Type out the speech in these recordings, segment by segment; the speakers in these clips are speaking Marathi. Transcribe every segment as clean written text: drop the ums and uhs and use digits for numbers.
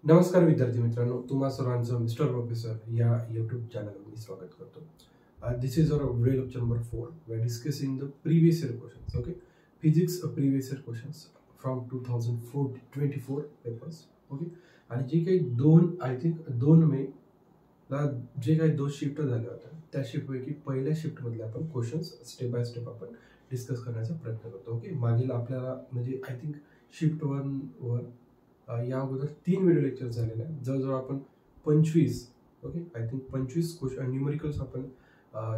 नमस्कार विद्यार्थी मित्रांनो, तुम्हा सर्वांचं मिस्टर प्रोफेसर या यूट्यूब चॅनलवर मी स्वागत करतो. This is our video lecture number 4 we are discussing the previous year questions. Okay, physics previous year questions from 2024 papers. Okay, आणि जे काही दोन मे ला जे काही दोन शिफ्ट झाल्या होत्या त्या शिफ्टपैकी पहिल्या शिफ्टमधले आपण क्वेश्चन्स स्टेप बाय स्टेप आपण डिस्कस करण्याचा प्रयत्न करतो. ओके, मागील आपल्याला म्हणजे आय थिंक शिफ्ट 1 वर या अगोदर 3 व्हिडिओ लेक्चर झालेले आहेत. जवळजवळ आपण 25 okay I think 25 question numericals आपण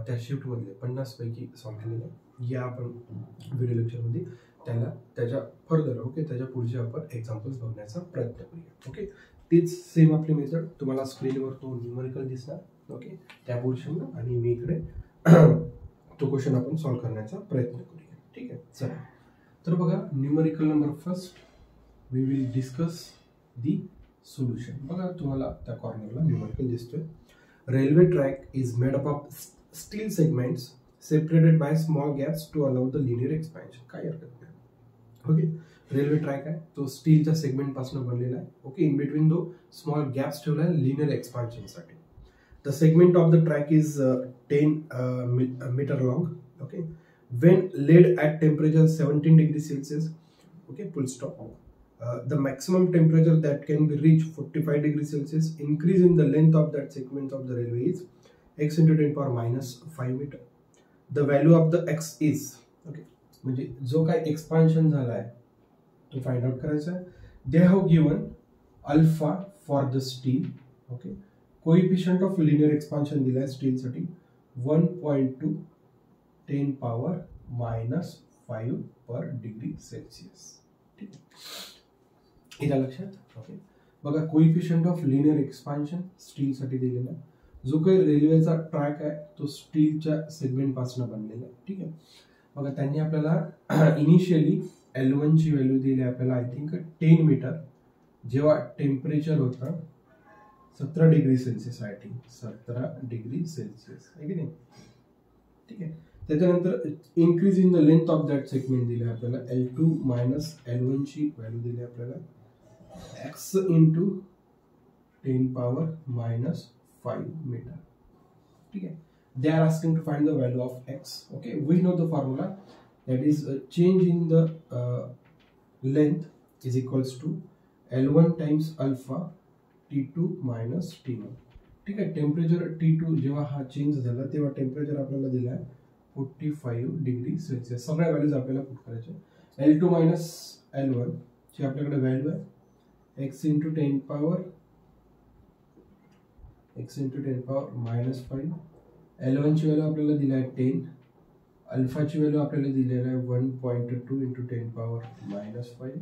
त्या शिफ्टमधले 50 पैकी सॉल्व्ह केलेले आहे. या आपण व्हिडिओ लेक्चरमध्ये त्याच्या फर्दर त्याच्या पुढचे आपण एक्झाम्पल्स बघण्याचा प्रयत्न करूया. ओके, तीच सेम आपली मेथड तुम्हाला स्क्रीनवर तो न्यूमेरिकल दिसणार. ओके, त्या पोर्शनला आणि मी इकडे तो क्वेश्चन आपण सॉल्व्ह करण्याचा प्रयत्न करूया. ठीक आहे, चला तर बघा, numerical number first we will discuss the solution. बघा, तुम्हाला त्या कॉर्नरला न्यूमेरिकल दिसतोय. Railway track is made up of steel segments separated by small gaps to allow the linear expansion. काय हरकत नाही. ओके, रेल्वे ट्रॅक आहे तो स्टीलच्या सेगमेंट पासून बनलेला आहे. Okay, in between two small gaps ठेवला आहे लिनियर एक्सपान्शन साठी. The segment of the track is 10 metre long. Okay, when laid at temperature 17 degrees Celsius. Okay, full stop. The maximum temperature that can be reached 45 degrees Celsius. Increase in the length of that segment of the railway is x into 10 power minus 5 meter. The value of the x is okay म्हणजे जो काय एक्सपान्शन झालाय तो फाइंड आउट करायचा आहे. They have given alpha for the steel. Okay, coefficient of linear expansion दिलाय स्टील साठी 1.2 10 power minus 5 per degree Celsius. ठीक आहे, इथं लक्षात. ओके, बघा, coefficient of linear expansion steel साठी दिलेला आहे. जो काही रेल्वेचा ट्रॅक आहे तो स्टीलच्या सेगमेंट पासून बनलेला आहे. ठीक आहे, बघा, त्यांनी आपल्याला इनिशियली L1 ची व्हॅल्यू दिली आपल्याला आय थिंक 10 मीटर, जेव्हा टेम्परेचर होतं 17 degree Celsius. I think 17 degree Celsius आहे की नाही. ठीक आहे, त्याच्यानंतर increase in the length of that segment दिले आपल्याला L2 मायनस L1 ची व्हॅल्यू दिली आपल्याला x into 10 power minus 5 meter. ठीक है, they are asking to find the value of x. Okay, we know the formula, that is change in the length is equals to L1 times alpha T2 minus T1. ठीक है, टेम्परेचर T2 जेव्हा हा चेंज झाला तेव्हा टेम्परेचर आपल्याला दिला आहे 45 डिग्री सेल्सिअस. सगळ्या व्हॅल्यूज आपल्याला पुट करायच्या. L2 मायनस L1 ची आपल्याकडे व्हॅल्यू आहे x into 10 power minus 5. L1 ची व्हॅल्यू आपल्याला दिली आहे 10. अल्फा ची व्हॅल्यू आपल्याला दिलेली आहे 1.2 into 10 power minus 5.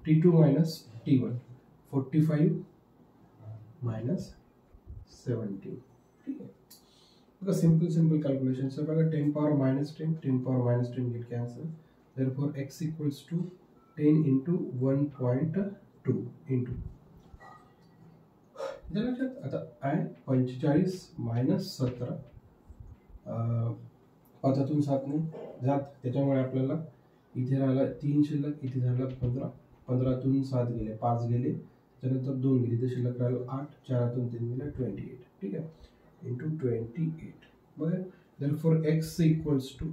T2 minus T1 45 minus 17. ठीक आहे, बघा, सिंपल कॅल्क्युलेशन्स आहे. बघा, 10 power minus 10 power minus 10 get cancelled. Therefore x equals to 10 into 1.2 into लक्षात. आता आहे 45 मायनस 17 पाचातून 7 ने जात, त्याच्यामुळे आपल्याला इथे राहिला 3 शिल्लक, इथे झाला 15. 15तून 7 गेले, 5 गेले, त्यानंतर 2 गेले, तर शिल्लक राहिलं 8. 4तून 3 गेले 28. ठीक आहे, इंटू 28. बघा, therefore x equals to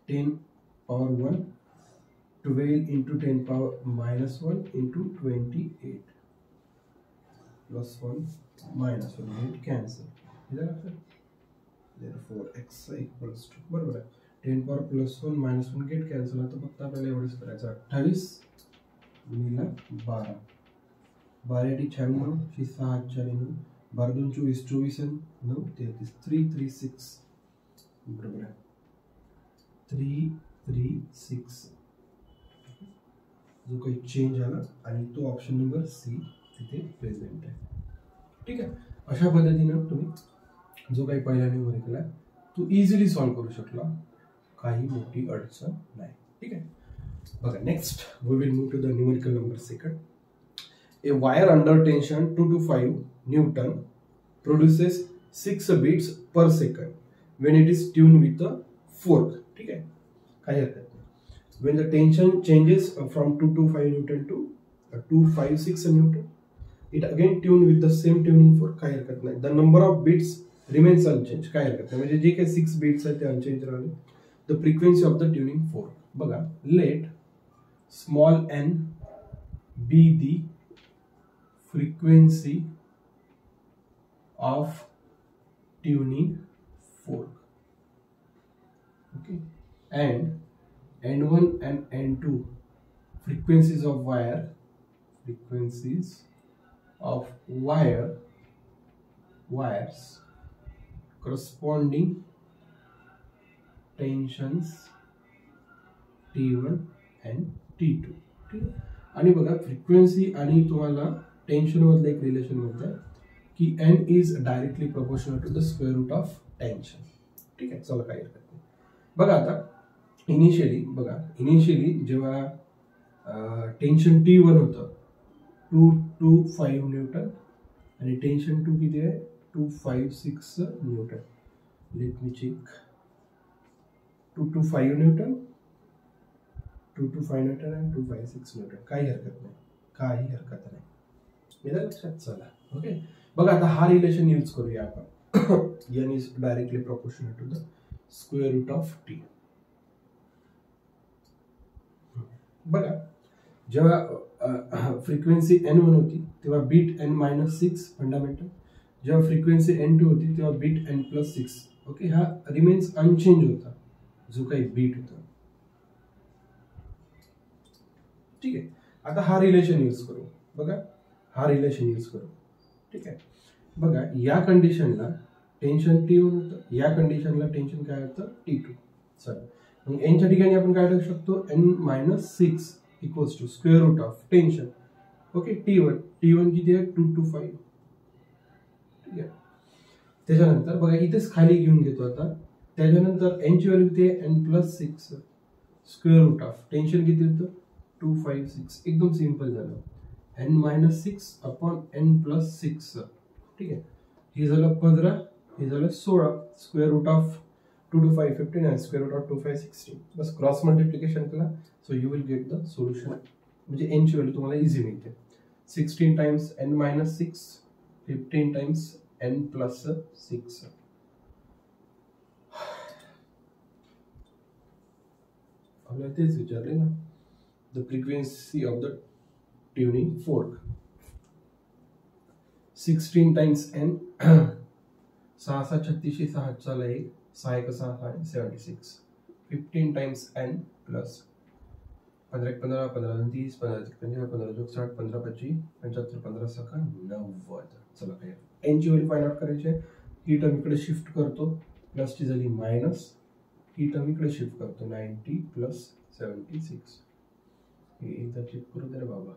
10 power 1 12 into 10 power minus 1 into 28 plus 1 minus 1 get cancel. Therefore x equals to बरोबर आहे 10 power plus 1 minus 1 get cancel. आता फक्त आपल्याला एवढंच करायचं. 28 गुणिले 12 12 × 96 शी 6 4 9 12 2 24 24 9 33 336 बरोबर आहे 336 जो काही चेंज आला आणि तो ऑप्शन नंबर सी तिथे प्रेझेंट आहे. ठीक आहे, अशा पद्धतीने तुम्ही जो काही पहिला न्यूमेरिकल आहे तो इझिली सॉल्व्ह करू शकला, काही मोठी अडचण नाही. ठीक आहे, बघा, next we will move to the numerical number second. A wire under tension 2 to 5 newton produces 6 beats per second when it is tuned with a fork. ठीक आहे, काही हरकत नाही. when the tension changes from 225 Newton to 256 Newton, it again tune with the same tuning fork. काय हरकत नाही. The number of bits remains unchanged. काय हरकत नाही, म्हणजे जे काही 6 बिट्स आहेत ते अनचेंज राहिले. The frequency of the tuning fork. बघा, let small n be the frequency of tuning fork. Okay, and N1 and N2 frequencies of wires corresponding tensions T1 and T2. ठीक आहे. आणि बघा, फ्रिक्वेन्सी आणि तुम्हाला टेन्शन मधलं एक रिलेशन मिळतं की n is directly proportional to the square root of tension. ठीक आहे, चला काही हरकत नाही. बघा आता इनिशियली जेव्हा टेन्शन T1 होतं 225 न्यूटन आणि टेन्शन 2 किती आहे 256 newton. Let me check. 225 newton, 225 newton आणि 256 न्यूटन. काही हरकत नाही. मेरा लक्षात. चला ओके. बघा आता हा रिलेशन यूज करूया आपण. n is directly proportional to the square root of t. बघा, जेव्हा फ्रिक्वेन्सी n1 होती तेव्हा बीट n-6 फंडामेंटल. जेव्हा फ्रिक्वेन्सी n2 होती तेव्हा बीट n+6. ओके, हा रिमेन्स अनचेंज होता जो काही बीट होता. ठीक आहे. आता हा रिलेशन यूज करू. बघा, हा रिलेशन यूज करू. ठीक आहे. बघा, या कंडिशनला टेन्शन T1 होतं, या कंडिशनला टेन्शन काय होतं T2. चला, मग एनच्या ठिकाणी आपण काय टाकू शकतो n-6 equals to square root of tension. Okay, T1 किती आहे 225. ठीक आहे. त्याच्यानंतर बघा इथेच खाली घेऊन घेतो आता. त्याच्यानंतर एनची व्हॅल्यू किती आहे n+6 square root of tension किती होतं 256. एकदम सिंपल झालं. n-6 upon n+6. ठीक आहे. हे झालं 15, हे झालं 16. Square root of 2 to 5 15 and square root of 2 5 16. Bus cross multiplication केला so you will get the solution. म्हणजे n ची व्हॅल्यू तुम्हाला इझी मिळते. 16 टाइम्स n-6, 15 टाइम्स n+6. आपल्याला तेच विचारले ना, the frequency of the tuning fork. 16 times n 6 6 36 6 चला 1 6 1 6 76. 15 टाइम्स n प्लस 15 15 15 30 15 15 15 60 15 25 75 15 सका 90. चला काय n ची व्हॅल्यू फाइंड आउट करायची आहे. ही टर्म इकडे शिफ्ट करतो, प्लस ची झाली मायनस. ही टर्म इकडे शिफ्ट करतो 90 प्लस 76. हे एकदा चेक करू दे रे बाबा.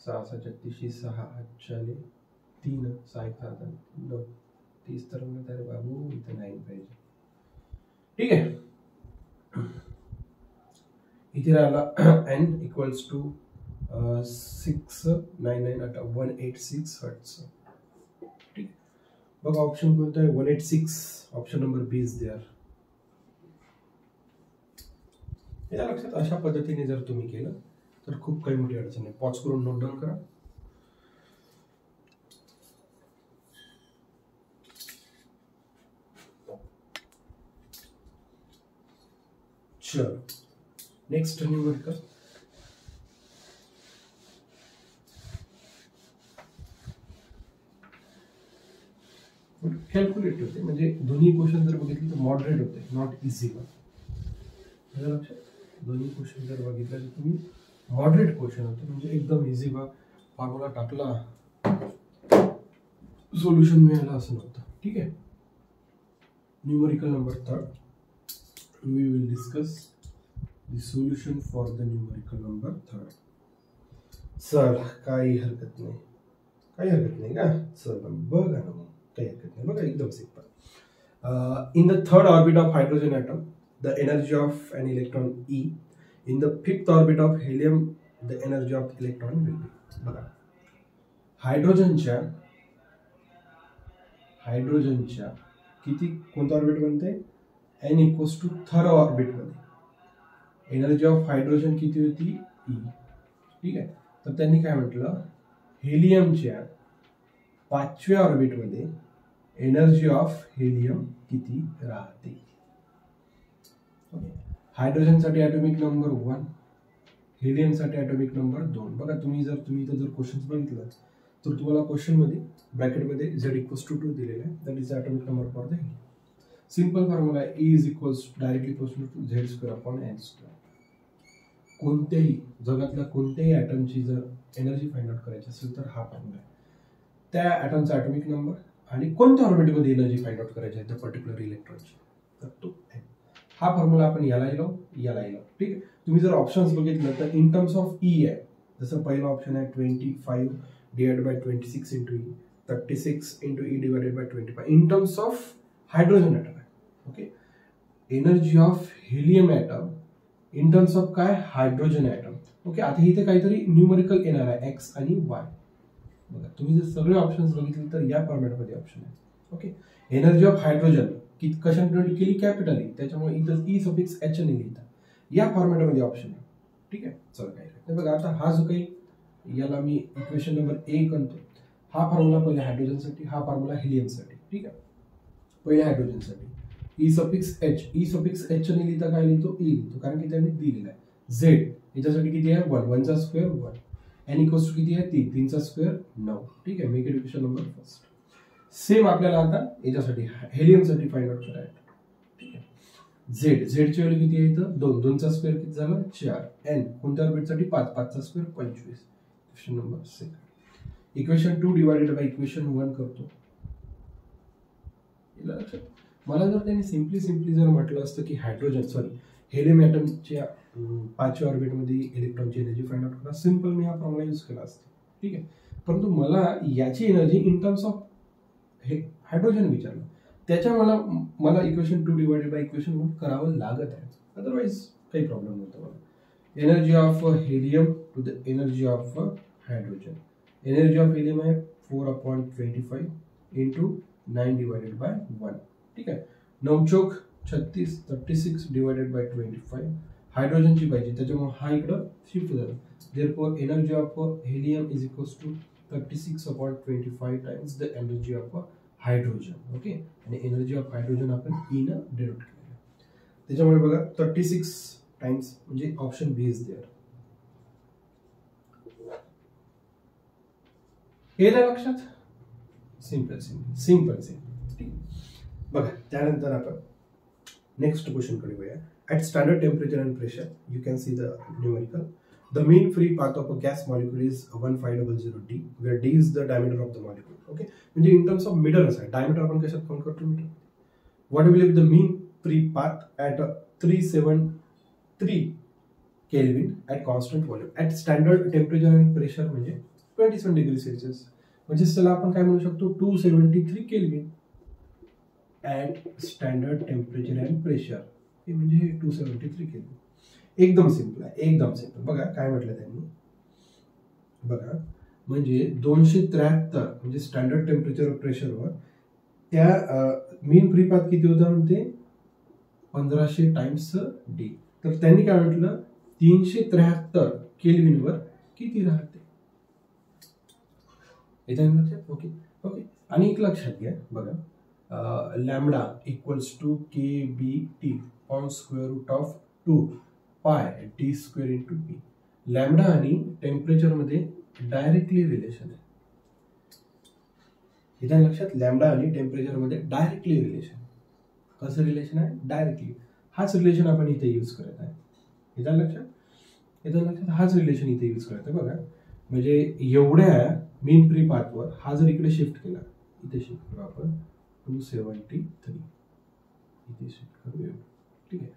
6 6 36 6 8 3 6 7 9 30 तर म्हणत रे बाबू इथं 9 पाहिजे. ठीक आहे. इथे राहिला n इक्वल्स टू 699 आता 186 हर्ट्ज. ठीक. बघा ऑप्शन कोणता आहे 186. Option number B is there. या लक्षात अशा पद्धतीने जर तुम्ही केलं तर खूप काही मोठी अडचण नाही. पॉज करून नोट डाऊन करा. चलो नेक्स्ट न्यूमेरिकल. कॅल्क्युलेट होते, म्हणजे दोन्ही क्वेश्चन जर बघितले तर मॉडरेट होते, नॉट इझी वन. लक्षात, दोन्ही क्वेश्चन जर बघितले तर तुम्ही मॉडरेट क्वेश्चन होते, म्हणजे एकदम इझी बा फॉर्म्युला टाकला सोल्युशन मिळालं असं नव्हतं. ठीक आहे. Numerical number 3 we will discuss the solution for the numerical number 3. चल काही हरकत नाही का. चल बघा ना, मग काही हरकत नाही. बघा एकदम simple. In the third orbit of hydrogen atom, the energy of an electron E. In the fifth orbit of helium, the energy of the electron will be. बघा, हायड्रोजनच्या किती कोणतं ऑर्बिट बनते n equals to third orbit मध्ये. एनर्जी ऑफ हायड्रोजन किती होती ई. ठीक आहे. तर त्यांनी काय म्हटलं, हेलियमच्या 5व्या ऑर्बिटमध्ये एनर्जी ऑफ हेलियम किती राहते. हायड्रोजनसाठी ॲटॉमिक नंबर 1, हेलियमसाठी ॲटॉमिक नंबर 2. बघा तुम्ही इथं जर क्वेश्चन्स बघितलं तर तुम्हाला क्वेश्चनमध्ये ब्रॅकेटमध्ये Z=2 दिलेलं आहे. That is atomic number for the helium. Simple formula आहे, E directly equals to Z²/n². कोणत्याही जगातल्या कोणत्याही ॲटमची जर एनर्जी फाइंड आउट करायची असेल तर हा फॉर्म्युला आहे. त्या ॲटमचा ॲटॉमिक नंबर आणि कोणत्या ऑर्बिटमध्ये एनर्जी फाइंड आउट करायची आहे त्या पर्टिक्युलर इलेक्ट्रॉनची, तर तो आहे. हा फॉर्म्युला आपण यालाही लावू, यालाही लावू. ठीक आहे. तुम्ही जर ऑप्शन्स बघितलं तर इन टर्म्स ऑफ ई आहे. जसं पहिला ऑप्शन आहे 25 divided by 26 into E, 36 into E divided by 25 in terms of hydrogen atom आहे. Okay. Energy of helium atom in terms of काय, हायड्रोजन ॲटम. ओके. आता इथे काहीतरी न्यूमरिकल येणार आहे, एक्स आणि वाय. बघा तुम्ही जर सगळे ऑप्शन्स बघितले तर या फॉर्मॅटमध्ये ऑप्शन आहे. ओके. एनर्जी ऑफ हायड्रोजन कशा डिनोट केली, कॅपिटल ई, त्याच्यामुळे इथं ई सफिक्स एच ने लिहिता. या फॉर्मॅटमध्ये ऑप्शन आहे. ठीक आहे. चला काय बघा, आता हा जो काही याला मी इक्वेशन नंबर 1 आणतो. हा फॉर्म्युला पहिले हायड्रोजनसाठी, हा फॉर्म्युला हेलियमसाठी. ठीक आहे. पहिले हायड्रोजनसाठी ई सफिक्स एच ने लिहिता काय लिहितो, ई लिहितो, कारण की त्यांनी दिलेला आहे. झेड याच्यासाठी किती आहे, 1, 1चा स्क्वेअर 1, एन इक्वल्स टू किती आहे 3, 3चा स्क्वेअर 9. ठीक आहे. Make it equation number first. Same आपल्याला आता याच्यासाठी हेलियमसाठी फाइंड आउट करायचं. ठीक आहे. झेडची व्हॅल्यू किती आहे इथं 2, 2चा स्क्वेअर किती झाला 4, एन कोणत्या ऑर्बिटसाठी 5, 5चा square 25. Question number 6. Equation 2 divided by equation 1 करतो. मला जर त्यांनी सिम्पली जर म्हटलं असतं की हेलियम ॲटमच्या 5व्या ऑर्बिटमध्ये इलेक्ट्रॉनची एनर्जी फाइंड आउट करा, सिंपल मी हा फॉर्म्युला यूज केला असता. ठीक आहे. परंतु मला याची energy in terms of hydrogen विचारलं, त्याच्या मला इक्वेशन 2 डिवाइडेड बाय इक्वेशन 1 करावं लागत आहे. अदरवाइज काही प्रॉब्लेम नव्हता मला. Energy of helium to the energy of hydrogen. Energy of helium आहे 4/25 इंटू 9 डिवाइडेड बाय 1. ठीक आहे. 9 चौक 36, 36 डिवाइडेड बाय 25. हायड्रोजनची पाहिजे त्याच्यामुळे हा इकडं शिफ्ट झाला. Therefore energy of helium is equals to 36/25 times the energy of hydrogen. Okay. आणि एनर्जी ऑफ हायड्रोजन आपण ई न डिनोट केलेलं. त्याच्यामुळे बघा 36 टाइम्स म्हणजे ऑप्शन बी इज देअर. येईल लक्षात. सिंपल. ठीक. बघा त्यानंतर आपण नेक्स्ट क्वेश्चन कडे वळूया. At standard temperature and pressure, you can see the numerical. The mean free path of a gas molecule is 1500 D, where D is the diameter of the molecule. Okay, म्हणजे in terms of meter असं diameter आपण कशात काउंट करतो, metre. What will be the mean free path at 373 Kelvin at constant volume at standard temperature and pressure म्हणजे 27 डिग्री सेल्सिअस. म्हणजे त्याला आपण काय म्हणू शकतो 273 kelvin at standard temperature and pressure. हे म्हणजे 273 केल्विन. एकदम सिंपल आहे. बघा काय म्हटलं त्यांनी, बघा म्हणजे 273 म्हणजे स्टँडर्ड टेम्परेचर प्रेशरवर त्या मीन फ्री पाथ किती होता म्हणते 1500 टाइम्स डी. तर त्यांनी काय म्हटलं 373 केल्विनवर किती राहते. ओके. आणि एक लक्षात घ्या बघा, lambda equals to KBT on square root of 2 pi T square into P. Lambda आणि टेम्परेचर मध्ये डायरेक्टली रिलेशन आहे. इथे लक्षात, लॅम्बडा आणि टेम्परेचर मध्ये डायरेक्टली रिलेशन. कसं रिलेशन आहे, डायरेक्टली. हाच रिलेशन आपण इथे यूज करत आहे. इथे लक्षात हाच रिलेशन इथे यूज करत आहे. बघा म्हणजे एवढ्या मीन फ्री पाथवर हा जर इकडे शिफ्ट केला, इथे शिफ्ट करू आपण 273 इथे शिफ्ट करूया. ठीक आहे.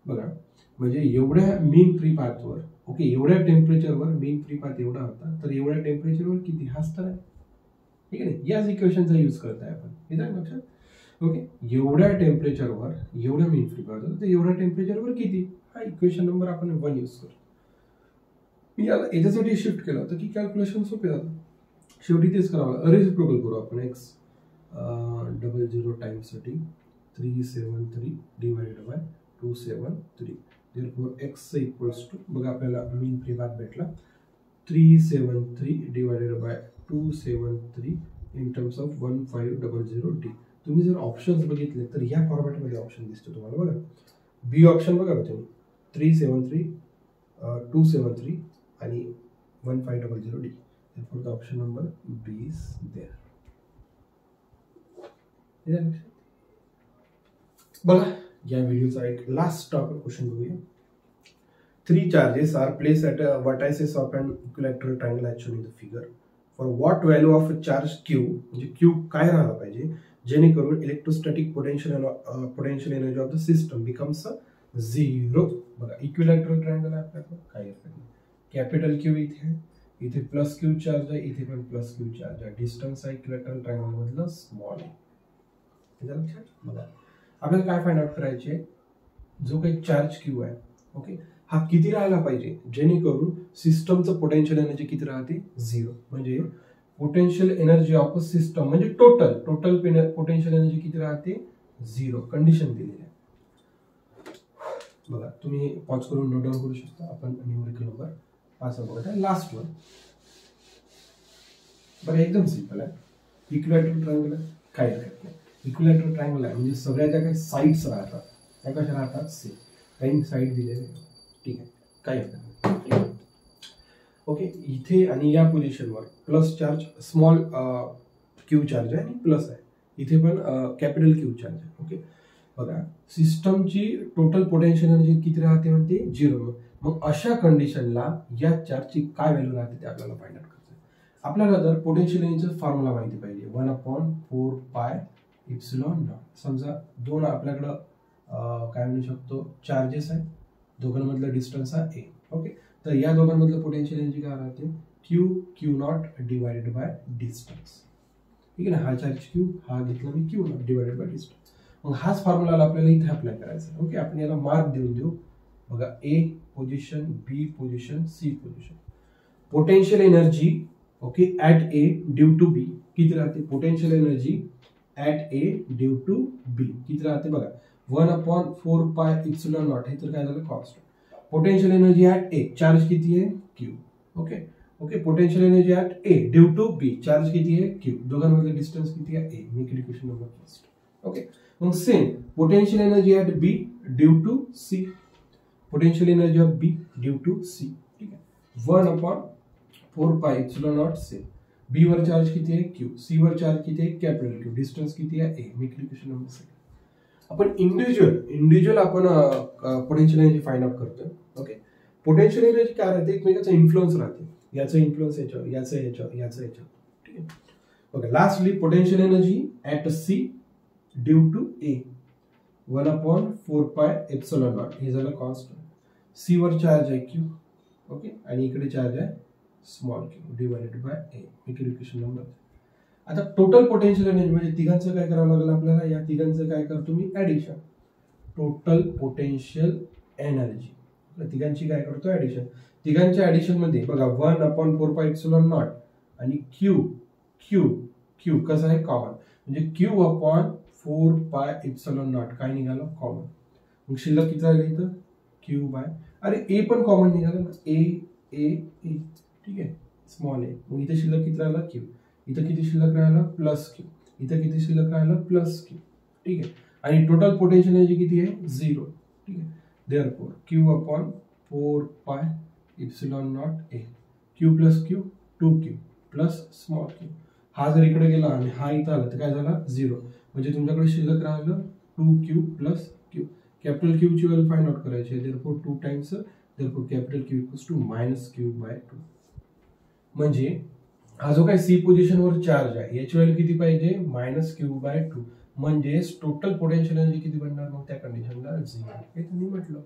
बघा म्हणजे एवढ्या मीन फ्री पाथवर, ओके, एवढ्या टेम्परेचरवर मीन फ्री पाथ एवढा होता, तर एवढ्या टेम्परेचरवर किती हाच तर आहे. ठीक आहे. याच इक्वेशनचा यूज करत आहे आपण. इथे लक्षात. ओके. एवढ्या टेम्परेचरवर एवढं मीन फ्री पाथ होतं, तर एवढ्या टेम्परेचरवर किती, हा इक्वेशन नंबर आपण 1 यूज करू. मी याला याच्यासाठी शिफ्ट केलं होतं की कॅल्क्युलेशन सोपे झालं. शेवटी तेच करावं. रेसिप्रोकल करू आपण. एक्स 00 टाइम्ससाठी 373 divided by 273 therefore x equals to बघा आपल्याला मीन फ्री पाथ भेटला 373 divided by 273 in terms of 1500d. तुम्ही जर ऑप्शन्स बघितले तर या फॉर्मॅटमध्ये ऑप्शन दिसतो तुम्हाला बघा. बी ऑप्शन बघा तुम्ही 373 273 आणि 1500d. Therefore the option number B is there. बघा या व्हिडिओचा एक लास्ट आपण क्वेश्चन बघूया. 3 charges are placed at vertices of an equilateral triangle as shown in the figure. For what value of a charge Q, म्हणजे Q काय राहायला पाहिजे जेणेकरून electrostatic potential energy of the system becomes 0. बघा इक्विलॅटरल ट्रायंगल आहे आपल्याकडे, काय कॅपिटल Q इथे आहे, इथे प्लस Q चार्ज आहे, इथे पण प्लस Q चार्ज आहे. डिस्टन्स आहे इक्विलॅटरल ट्रायंगल मधलं स्मॉल आहे. लक्षात बघा आपल्याला काय फाइंड आउट करायचे, जो काही चार्ज Q आहे ओके हा किती राहायला पाहिजे जेणेकरून सिस्टमचं पोटेन्शियल एनर्जी किती राहते 0. म्हणजे potential energy of a system म्हणजे टोटल पोटेन्शियल एनर्जी किती राहते 0. कंडिशन दिलेली आहे. बघा तुम्ही पॉज करून नोट डाऊन करू शकता. आपण न्यूमेरिकल नंबर 5 बघत आहे लास्ट वन. बघा एकदम सिंपल आहे. इक्विलॅटरल ट्रायंगल आहे, काय हरकत नाही. इक्विलॅटरल ट्रायंगल आहे म्हणजे सगळ्या ज्या काही साइड्स राहतात त्या कशा राहतात सेम. काही साइड दिलेले ठीक आहे, काय हरकत नाही. ओके इथे आणि या पोझिशनवर plus charge small Q charge आहे आणि प्लस आहे. इथे पण कॅपिटल Q चार्ज आहे. ओके बघा सिस्टमची टोटल पोटेन्शियल एनर्जी किती राहते म्हणते 0. मग अशा कंडिशनला या चार्जची काय व्हॅल्यू राहते ते आपल्याला फाइंड आउट करायचं. आपल्याला जर पोटेन्शियल एनर्जीचा फॉर्म्युला माहिती पाहिजे 1/4πε0. समजा दोन आपल्याकडं काय म्हणू शकतो चार्जेस आहे, दोघांमधलं डिस्टन्स आहे a. ओके तर या दोघांमधलं पोटेन्शियल एनर्जी काय राहते Q0 डिवायडेड बाय डिस्टन्स. ठीक आहे ना. हा चार्ज Q हा घेतला मी Q0 डिवायडेड बाय डिस्टन्स. मग हाच फॉर्म्युला आपल्याला इथे अप्लाय करायचा. ओके आपण याला मार्क देऊन देऊ. बघा A position, B position, C position. Potential energy okay at A due to B किती राहते. Potential energy at A due to B किती राहते बघा 1/4πε0. हे तर काय झालं constant. Potential energy at A charge किती आहे Q. Okay potential energy at A due to B charge किती आहे Q. दोघांमधलं डिस्टन्स किती आहे A. Make equation number first. Okay मग same potential energy at B due to C. Potential energy of B due to C. ठीक आहे 1/4πε0 सेम. B वर चार्ज किती आहे Q, C वर चार्ज किती आहे कॅपिटल Q, डिस्टन्स किती आहे A. Make equation number second. आपण इंडिव्हिज्युअल आपण पोटेन्शियल एनर्जी फाइंड आउट करतोय. ओके पोटेन्शियल एनर्जी काय राहते एकमेकाचा इन्फ्लुअन्स राहते. याचा इन्फ्लुअन्स याच्यावर, याचा ठीक आहे. Okay lastly potential energy at C due to A 1/4πε0 हे झालं कॉन्स्टंट. C वर चार्ज आहे Q ओके आणि इकडे चार्ज आहे small Q divided by A. Make equation number. आता टोटल पोटेन्शियल एनर्जी म्हणजे तिघांचं काय करावं लागेल आपल्याला. या तिघांचं काय करतो मी ऍडिशन. टोटल पोटेन्शियल एनर्जी तिघांची काय करतो ऍडिशन. तिघांच्या ऍडिशन मध्ये बघा 1/4πε0 आणि Q कसं आहे कॉमन म्हणजे Q/4πε0 काय निघालं कॉमन. मग शिल्लक किती राहिलं इथं Q बाय अरे A पण कॉमन निघालं ना A. ठीक आहे स्मॉल A. मग इथे शिल्लक किती राहिला Q. इथं किती शिल्लक राहिलं प्लस Q. इथं किती शिल्लक राहिलं प्लस Q. ठीक आहे आणि टोटल पोटेन्शियल एनर्जी किती आहे 0. ठीक आहे therefore Q/4πε0 A. Q plus Q 2Q plus small Q. हा जर इकडे गेला आणि हा इथं आला तर काय झाला 0. म्हणजे तुमच्याकडे शिल्लक राहिलं 2Q plus Q. Capital Q ची व्हॅल्यू फाइंड आउट करायची आहे. Therefore 2 times therefore capital Q equals to -Q/2. म्हणजे हा जो काही C पोझिशन वर चार्ज आहे याची व्हॅल्यू किती पाहिजे -Q/2. म्हणजे टोटल पोटेन्शियल एनर्जी किती बनणार मग त्या कंडिशनला 0. हे तुम्ही म्हटलं.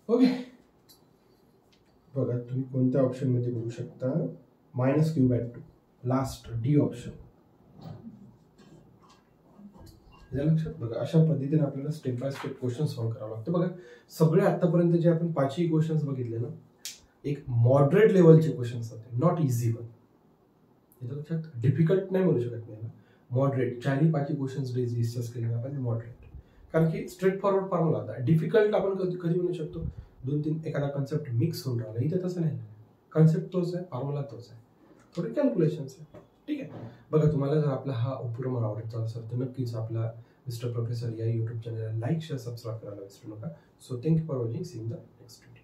ओके बघा तुम्ही कोणत्या ऑप्शन मध्ये बघू शकता -Q/2 लास्ट D ऑप्शन. लक्षात बघा अशा पद्धतीने आपल्याला step by step question solve करावं लागतं. बघा सगळे आतापर्यंत जे आपण 5ही क्वेश्चन्स बघितले ना एक मॉडरेट लेवलचे क्वेश्चन्स होते, नॉट इझी वन. लक्षात डिफिकल्ट नाही बोलू शकत नाही. मॉडरेट 4ही 5ही क्वेश्चन्स डिस्कस केले आपण मॉडरेट. कारण की स्ट्रेट फॉरवर्ड फॉर्म्युला होता. डिफिकल्ट आपण कधी म्हणू शकतो 2-3 एखादा कन्सेप्ट मिक्स होऊन राहिला. इथे तसं नाही, कन्सेप्ट तोच आहे, फॉर्म्युला तोच आहे, थोडे कॅल्क्युलेशन्स आहे. ठीक आहे. बघा, तुम्हाला जर आपला हा उपक्रम आवडत असेल तर नक्कीच आपला मिस्टर प्रोफेसर या यूट्यूब चॅनलला लाईक शेअर सबस्क्राईब करायला विसरू नका. So thank you for watching. See in the next video.